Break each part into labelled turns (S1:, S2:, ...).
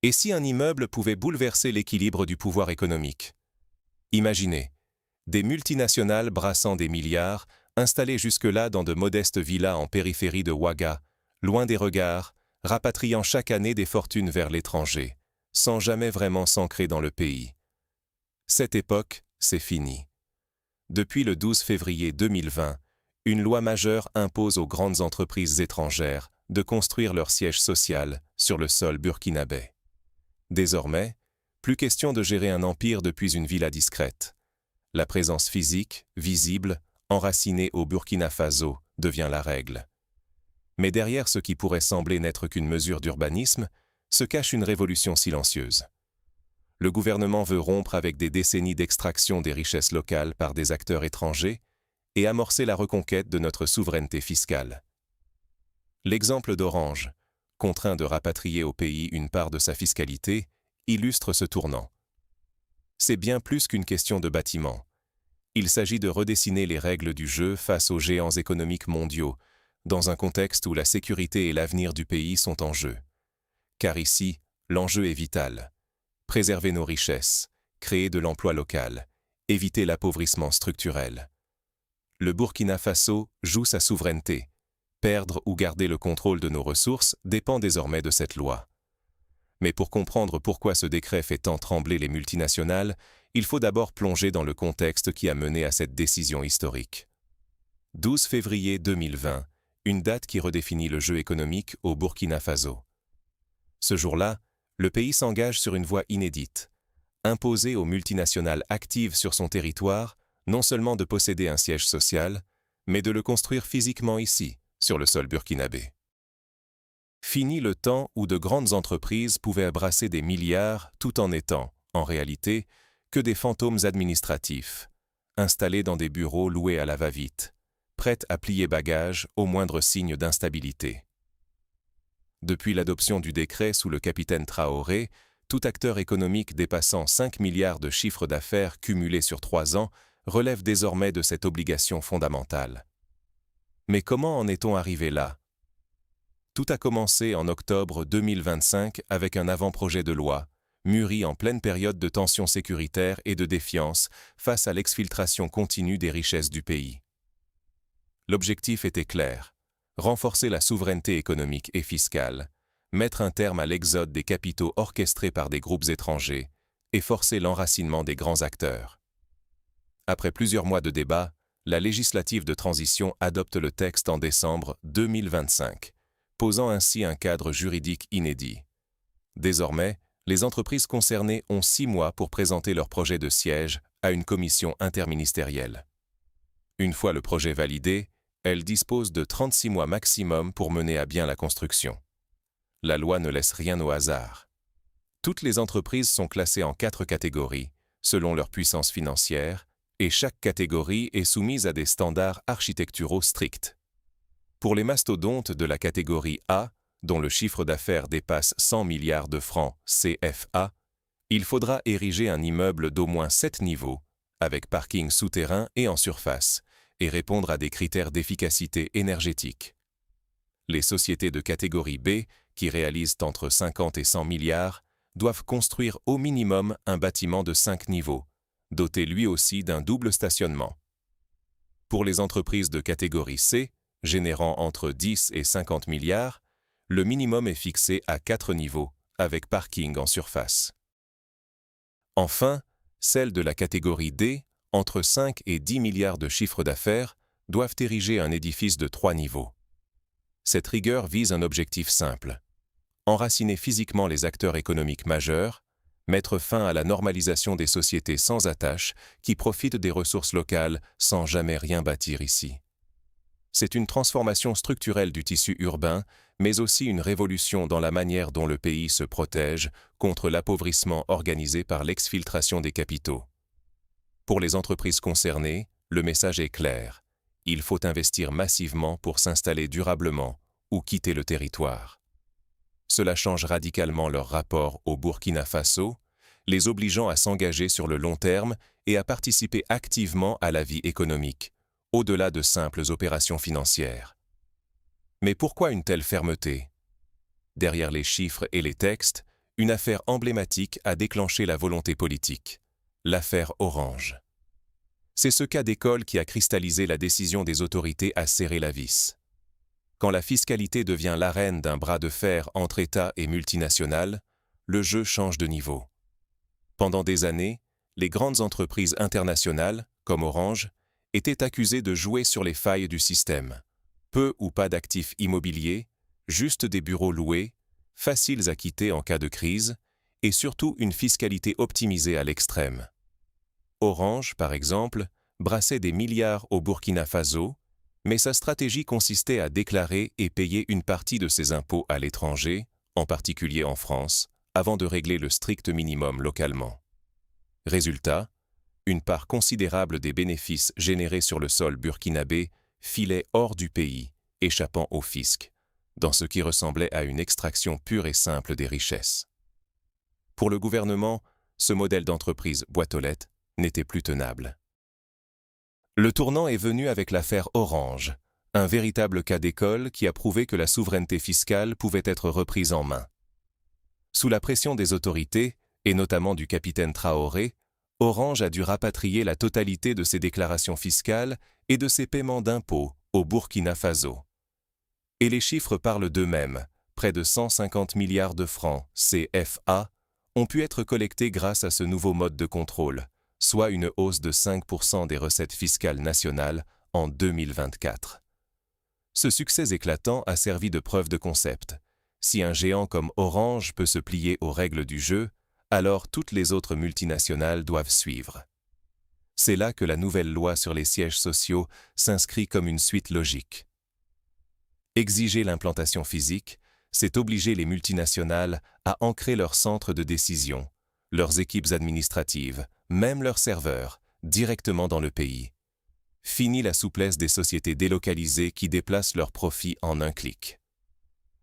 S1: Et si un immeuble pouvait bouleverser l'équilibre du pouvoir économique? Imaginez, des multinationales brassant des milliards, installées jusque-là dans de modestes villas en périphérie de Ouaga, loin des regards, rapatriant chaque année des fortunes vers l'étranger, sans jamais vraiment s'ancrer dans le pays. Cette époque, c'est fini. Depuis le 12 février 2020, une loi majeure impose aux grandes entreprises étrangères de construire leur siège social sur le sol burkinabé. Désormais, plus question de gérer un empire depuis une villa discrète. La présence physique, visible, enracinée au Burkina Faso, devient la règle. Mais derrière ce qui pourrait sembler n'être qu'une mesure d'urbanisme, se cache une révolution silencieuse. Le gouvernement veut rompre avec des décennies d'extraction des richesses locales par des acteurs étrangers et amorcer la reconquête de notre souveraineté fiscale. L'exemple d'Orange, contraint de rapatrier au pays une part de sa fiscalité, illustre ce tournant. C'est bien plus qu'une question de bâtiment. Il s'agit de redessiner les règles du jeu face aux géants économiques mondiaux, dans un contexte où la sécurité et l'avenir du pays sont en jeu. Car ici, l'enjeu est vital. Préserver nos richesses, créer de l'emploi local, éviter l'appauvrissement structurel. Le Burkina Faso joue sa souveraineté. Perdre ou garder le contrôle de nos ressources dépend désormais de cette loi. Mais pour comprendre pourquoi ce décret fait tant trembler les multinationales, il faut d'abord plonger dans le contexte qui a mené à cette décision historique. 12 février 2020, une date qui redéfinit le jeu économique au Burkina Faso. Ce jour-là, le pays s'engage sur une voie inédite. Imposer aux multinationales actives sur son territoire, non seulement de posséder un siège social, mais de le construire physiquement ici, sur le sol burkinabé. Fini le temps où de grandes entreprises pouvaient brasser des milliards tout en n'étant, en réalité, que des fantômes administratifs, installés dans des bureaux loués à la va-vite, prêtes à plier bagages au moindre signe d'instabilité. Depuis l'adoption du décret sous le capitaine Traoré, tout acteur économique dépassant 5 milliards de chiffre d'affaires cumulés sur 3 ans relève désormais de cette obligation fondamentale. Mais comment en est-on arrivé là? Tout a commencé en octobre 2025 avec un avant-projet de loi, mûri en pleine période de tensions sécuritaires et de défiance face à l'exfiltration continue des richesses du pays. L'objectif était clair: renforcer la souveraineté économique et fiscale, mettre un terme à l'exode des capitaux orchestrés par des groupes étrangers et forcer l'enracinement des grands acteurs. Après plusieurs mois de débats, la législative de transition adopte le texte en décembre 2025, posant ainsi un cadre juridique inédit. Désormais, les entreprises concernées ont 6 mois pour présenter leur projet de siège à une commission interministérielle. Une fois le projet validé, elles disposent de 36 mois maximum pour mener à bien la construction. La loi ne laisse rien au hasard. Toutes les entreprises sont classées en 4 catégories, selon leur puissance financière, et chaque catégorie est soumise à des standards architecturaux stricts. Pour les mastodontes de la catégorie A, dont le chiffre d'affaires dépasse 100 milliards de francs CFA, il faudra ériger un immeuble d'au moins 7 niveaux, avec parking souterrain et en surface, et répondre à des critères d'efficacité énergétique. Les sociétés de catégorie B, qui réalisent entre 50 et 100 milliards, doivent construire au minimum un bâtiment de 5 niveaux, doté lui aussi d'un double stationnement. Pour les entreprises de catégorie C, générant entre 10 et 50 milliards, le minimum est fixé à 4 niveaux, avec parking en surface. Enfin, celles de la catégorie D, entre 5 et 10 milliards de chiffre d'affaires, doivent ériger un édifice de 3 niveaux. Cette rigueur vise un objectif simple: enraciner physiquement les acteurs économiques majeurs, mettre fin à la normalisation des sociétés sans attache qui profitent des ressources locales sans jamais rien bâtir ici. C'est une transformation structurelle du tissu urbain, mais aussi une révolution dans la manière dont le pays se protège contre l'appauvrissement organisé par l'exfiltration des capitaux. Pour les entreprises concernées, le message est clair: il faut investir massivement pour s'installer durablement ou quitter le territoire. Cela change radicalement leur rapport au Burkina Faso, les obligeant à s'engager sur le long terme et à participer activement à la vie économique, au-delà de simples opérations financières. Mais pourquoi une telle fermeté? Derrière les chiffres et les textes, une affaire emblématique a déclenché la volonté politique, l'affaire Orange. C'est ce cas d'école qui a cristallisé la décision des autorités à serrer la vis. Quand la fiscalité devient l'arène d'un bras de fer entre États et multinationales, le jeu change de niveau. Pendant des années, les grandes entreprises internationales, comme Orange, étaient accusées de jouer sur les failles du système. Peu ou pas d'actifs immobiliers, juste des bureaux loués, faciles à quitter en cas de crise, et surtout une fiscalité optimisée à l'extrême. Orange, par exemple, brassait des milliards au Burkina Faso, mais sa stratégie consistait à déclarer et payer une partie de ses impôts à l'étranger, en particulier en France, avant de régler le strict minimum localement. Résultat, une part considérable des bénéfices générés sur le sol burkinabé filait hors du pays, échappant au fisc, dans ce qui ressemblait à une extraction pure et simple des richesses. Pour le gouvernement, ce modèle d'entreprise boîte aux lettres n'était plus tenable. Le tournant est venu avec l'affaire Orange, un véritable cas d'école qui a prouvé que la souveraineté fiscale pouvait être reprise en main. Sous la pression des autorités, et notamment du capitaine Traoré, Orange a dû rapatrier la totalité de ses déclarations fiscales et de ses paiements d'impôts au Burkina Faso. Et les chiffres parlent d'eux-mêmes, près de 150 milliards de francs CFA ont pu être collectés grâce à ce nouveau mode de contrôle, soit une hausse de 5% des recettes fiscales nationales en 2024. Ce succès éclatant a servi de preuve de concept. Si un géant comme Orange peut se plier aux règles du jeu, alors toutes les autres multinationales doivent suivre. C'est là que la nouvelle loi sur les sièges sociaux s'inscrit comme une suite logique. Exiger l'implantation physique, c'est obliger les multinationales à ancrer leurs centres de décision, leurs équipes administratives, même leurs serveurs, directement dans le pays. Fini la souplesse des sociétés délocalisées qui déplacent leurs profits en un clic.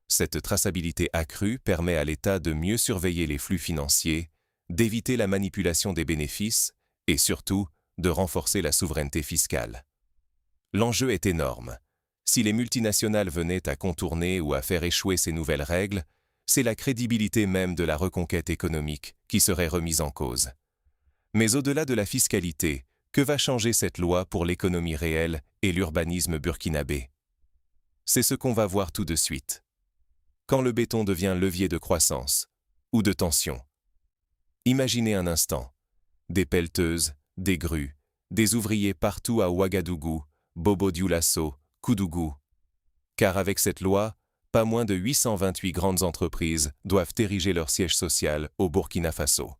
S1: Cette traçabilité accrue permet à l'État de mieux surveiller les flux financiers, d'éviter la manipulation des bénéfices et surtout de renforcer la souveraineté fiscale. L'enjeu est énorme. Si les multinationales venaient à contourner ou à faire échouer ces nouvelles règles, c'est la crédibilité même de la reconquête économique qui serait remise en cause. Mais au-delà de la fiscalité, que va changer cette loi pour l'économie réelle et l'urbanisme burkinabé? C'est ce qu'on va voir tout de suite. Quand le béton devient levier de croissance ou de tension. Imaginez un instant, des pelleteuses, des grues, des ouvriers partout à Ouagadougou, Bobo-Dioulasso, Koudougou. Car avec cette loi, pas moins de 828 grandes entreprises doivent ériger leur siège social au Burkina Faso.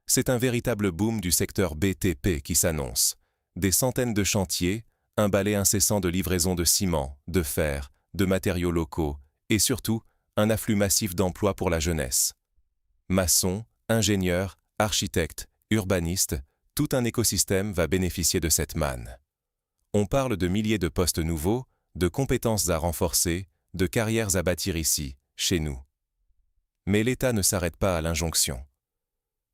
S1: C'est un véritable boom du secteur BTP qui s'annonce. Des centaines de chantiers, un balai incessant de livraison de ciment, de fer, de matériaux locaux, et surtout, un afflux massif d'emplois pour la jeunesse. Maçons, ingénieurs, architectes, urbanistes, tout un écosystème va bénéficier de cette manne. On parle de milliers de postes nouveaux, de compétences à renforcer, de carrières à bâtir ici, chez nous. Mais l'État ne s'arrête pas à l'injonction.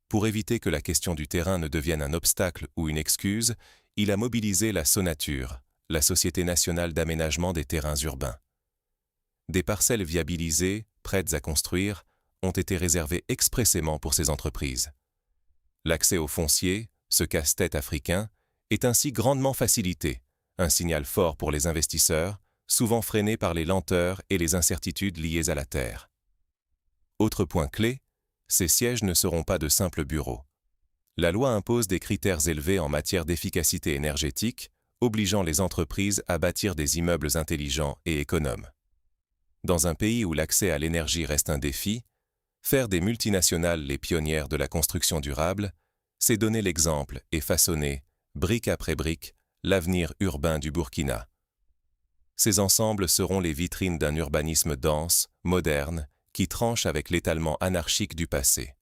S1: Pour éviter que la question du terrain ne devienne un obstacle ou une excuse, il a mobilisé la Sonatur, la Société nationale d'aménagement des terrains urbains. Des parcelles viabilisées, prêtes à construire, ont été réservées expressément pour ces entreprises. L'accès au foncier, ce casse-tête africain, est ainsi grandement facilité, un signal fort pour les investisseurs, souvent freinés par les lenteurs et les incertitudes liées à la terre. Autre point clé, ces sièges ne seront pas de simples bureaux. La loi impose des critères élevés en matière d'efficacité énergétique, obligeant les entreprises à bâtir des immeubles intelligents et économes. Dans un pays où l'accès à l'énergie reste un défi, faire des multinationales les pionnières de la construction durable, c'est donner l'exemple et façonner, brique après brique, l'avenir urbain du Burkina. Ces ensembles seront les vitrines d'un urbanisme dense, moderne, qui tranche avec l'étalement anarchique du passé.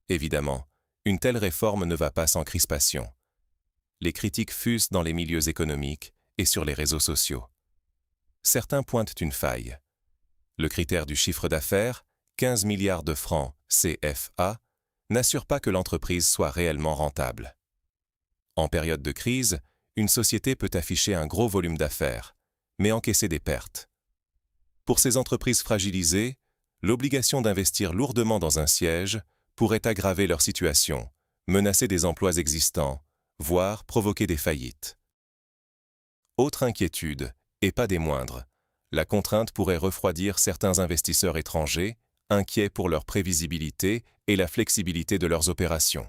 S1: Évidemment, une telle réforme ne va pas sans crispation. Les critiques fusent dans les milieux économiques et sur les réseaux sociaux. Certains pointent une faille. Le critère du chiffre d'affaires, 15 milliards de francs CFA, n'assure pas que l'entreprise soit réellement rentable. En période de crise, une société peut afficher un gros volume d'affaires, mais encaisser des pertes. Pour ces entreprises fragilisées, l'obligation d'investir lourdement dans un siège pourrait aggraver leur situation, menacer des emplois existants, voire provoquer des faillites. Autre inquiétude, et pas des moindres, la contrainte pourrait refroidir certains investisseurs étrangers, inquiets pour leur prévisibilité et la flexibilité de leurs opérations.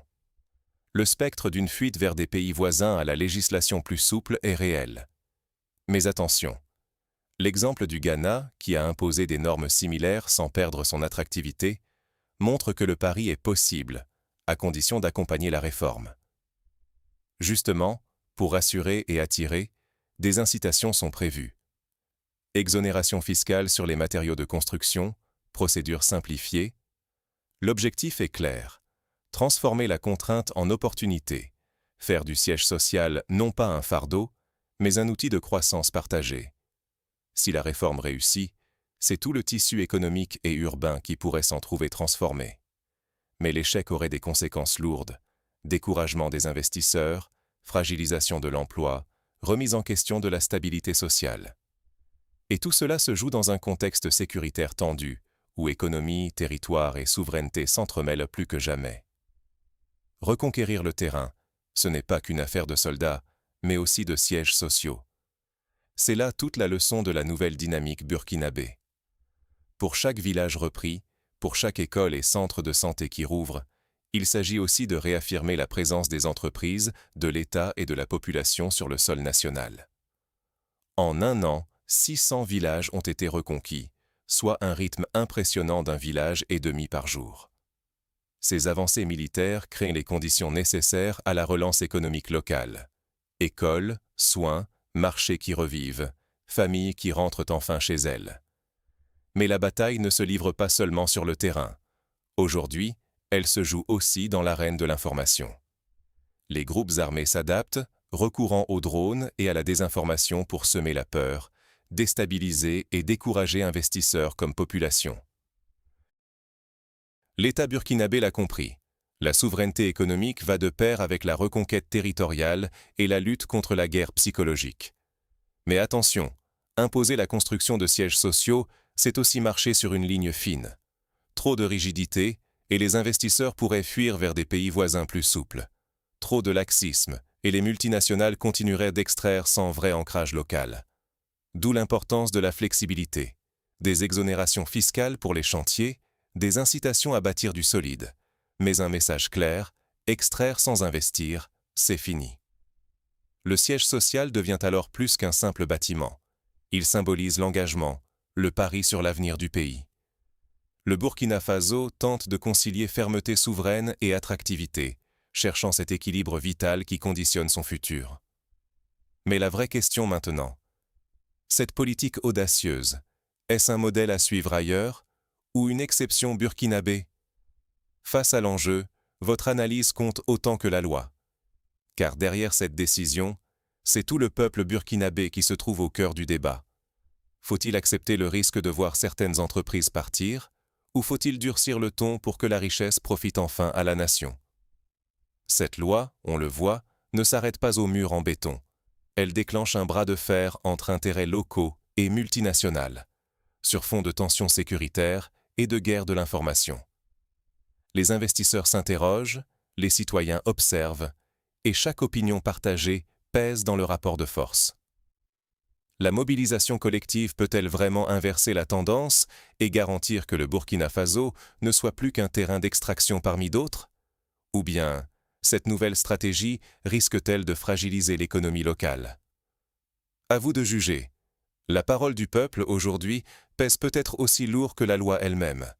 S1: Le spectre d'une fuite vers des pays voisins à la législation plus souple est réel. Mais attention, l'exemple du Ghana, qui a imposé des normes similaires sans perdre son attractivité, montre que le pari est possible, à condition d'accompagner la réforme. Justement, pour rassurer et attirer, des incitations sont prévues. Exonération fiscale sur les matériaux de construction, procédure simplifiée. L'objectif est clair, transformer la contrainte en opportunité, faire du siège social non pas un fardeau, mais un outil de croissance partagée. Si la réforme réussit, c'est tout le tissu économique et urbain qui pourrait s'en trouver transformé. Mais l'échec aurait des conséquences lourdes, découragement des investisseurs, fragilisation de l'emploi, remise en question de la stabilité sociale. Et tout cela se joue dans un contexte sécuritaire tendu, où économie, territoire et souveraineté s'entremêlent plus que jamais. Reconquérir le terrain, ce n'est pas qu'une affaire de soldats, mais aussi de sièges sociaux. C'est là toute la leçon de la nouvelle dynamique burkinabé. Pour chaque village repris, pour chaque école et centre de santé qui rouvre, il s'agit aussi de réaffirmer la présence des entreprises, de l'État et de la population sur le sol national. En un an, 600 villages ont été reconquis, soit un rythme impressionnant d'un village et demi par jour. Ces avancées militaires créent les conditions nécessaires à la relance économique locale. Écoles, soins, marchés qui revivent, familles qui rentrent enfin chez elles. Mais la bataille ne se livre pas seulement sur le terrain. Aujourd'hui, elle se joue aussi dans l'arène de l'information. Les groupes armés s'adaptent, recourant aux drones et à la désinformation pour semer la peur, déstabiliser et décourager investisseurs comme population. L'État burkinabé l'a compris. La souveraineté économique va de pair avec la reconquête territoriale et la lutte contre la guerre psychologique. Mais attention, imposer la construction de sièges sociaux, c'est aussi marcher sur une ligne fine. Trop de rigidité, et les investisseurs pourraient fuir vers des pays voisins plus souples. Trop de laxisme, et les multinationales continueraient d'extraire sans vrai ancrage local. D'où l'importance de la flexibilité, des exonérations fiscales pour les chantiers, des incitations à bâtir du solide. Mais un message clair, extraire sans investir, c'est fini. Le siège social devient alors plus qu'un simple bâtiment. Il symbolise l'engagement, le pari sur l'avenir du pays. Le Burkina Faso tente de concilier fermeté souveraine et attractivité, cherchant cet équilibre vital qui conditionne son futur. Mais la vraie question maintenant, cette politique audacieuse, est-ce un modèle à suivre ailleurs ou une exception burkinabé? Face à l'enjeu, votre analyse compte autant que la loi. Car derrière cette décision, c'est tout le peuple burkinabé qui se trouve au cœur du débat. Faut-il accepter le risque de voir certaines entreprises partir, ou faut-il durcir le ton pour que la richesse profite enfin à la nation? Cette loi, on le voit, ne s'arrête pas au mur en béton. Elle déclenche un bras de fer entre intérêts locaux et multinationales, sur fond de tensions sécuritaires et de guerre de l'information. Les investisseurs s'interrogent, les citoyens observent, et chaque opinion partagée pèse dans le rapport de force. La mobilisation collective peut-elle vraiment inverser la tendance et garantir que le Burkina Faso ne soit plus qu'un terrain d'extraction parmi d'autres? Ou bien, cette nouvelle stratégie risque-t-elle de fragiliser l'économie locale? À vous de juger. La parole du peuple, aujourd'hui, pèse peut-être aussi lourd que la loi elle-même.